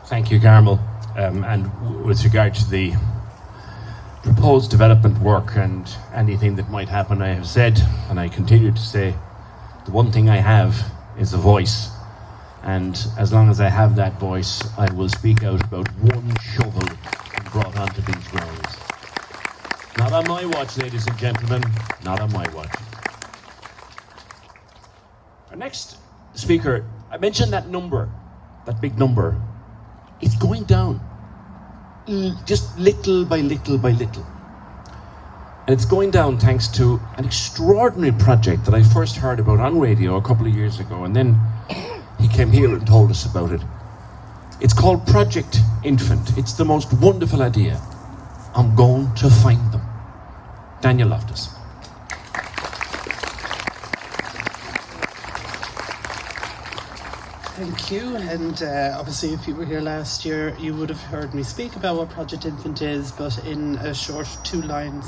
Thank you, Carmel. With regard to the proposed development work and anything that might happen, I have said, and I continue to say, the one thing I have is a voice. And as long as I have that voice, I will speak out about one shovel brought onto these grounds. Not on my watch, ladies and gentlemen, not on my watch. Our next speaker, I mentioned that number, that big number. It's going down, just little by little by little. And it's going down thanks to an extraordinary project that I first heard about on radio a couple of years ago, and then he came here and told us about it. It's called Project Infant. It's the most wonderful idea. I'm going to find them. Daniel Loftus. Thank you, and obviously if you were here last year you would have heard me speak about what Project Infant is, but in a short 2-line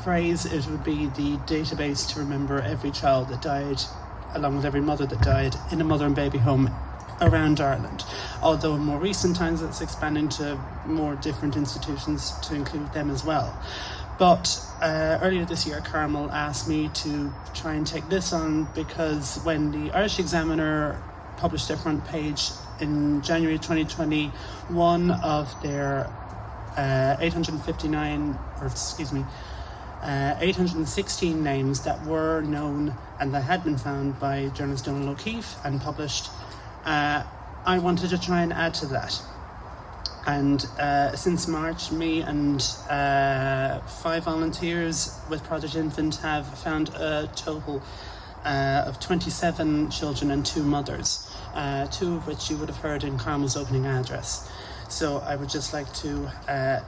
phrase it would be the database to remember every child that died, along with every mother that died, in a mother and baby home around Ireland. Although in more recent times it's expanding to more different institutions to include them as well. But earlier this year, Carmel asked me to try and take this on because when the Irish Examiner published their front page in January 2021 of their 816 names that were known and that had been found by journalist Donald O'Keefe and published, I wanted to try and add to that. And since March, me and 5 volunteers with Project Infant have found a total of 27 children and 2 mothers, 2 of which you would have heard in Carmel's opening address. So I would just like to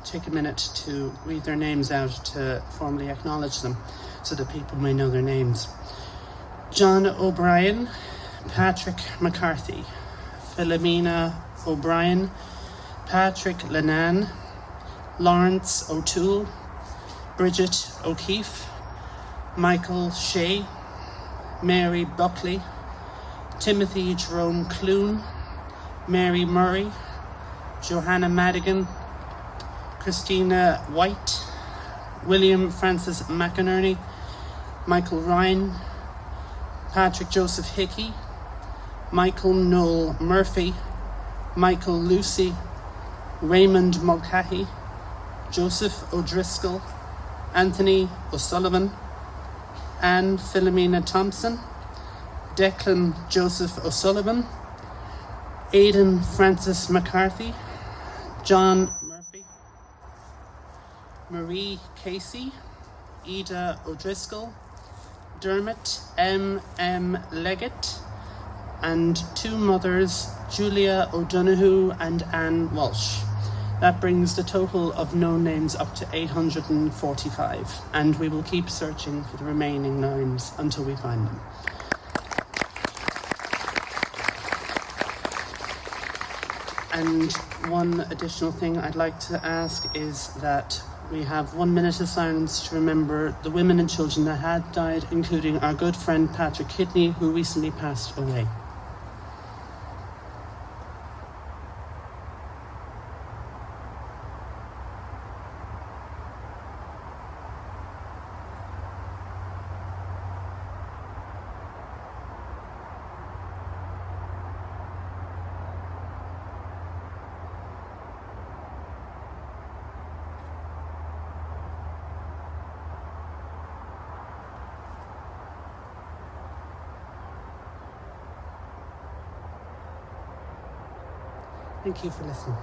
take a minute to read their names out to formally acknowledge them so that people may know their names. John O'Brien, Patrick McCarthy, Philomena O'Brien, Patrick Lenan, Lawrence O'Toole, Bridget O'Keefe, Michael Shea, Mary Buckley, Timothy Jerome Clune, Mary Murray, Johanna Madigan, Christina White, William Francis McInerney, Michael Ryan, Patrick Joseph Hickey, Michael Noel Murphy, Michael Lucy, Raymond Mulcahy, Joseph O'Driscoll, Anthony O'Sullivan, Anne Philomena Thompson, Declan Joseph O'Sullivan, Aidan Francis McCarthy, John Murphy, Marie Casey, Ida O'Driscoll, Dermot M. Leggett, and 2 mothers, Julia O'Donoghue and Anne Walsh. That brings the total of known names up to 845, and we will keep searching for the remaining names until we find them. And one additional thing I'd like to ask is that we have 1 minute of silence to remember the women and children that had died, including our good friend Patrick Kidney, who recently passed away. Thank you for listening.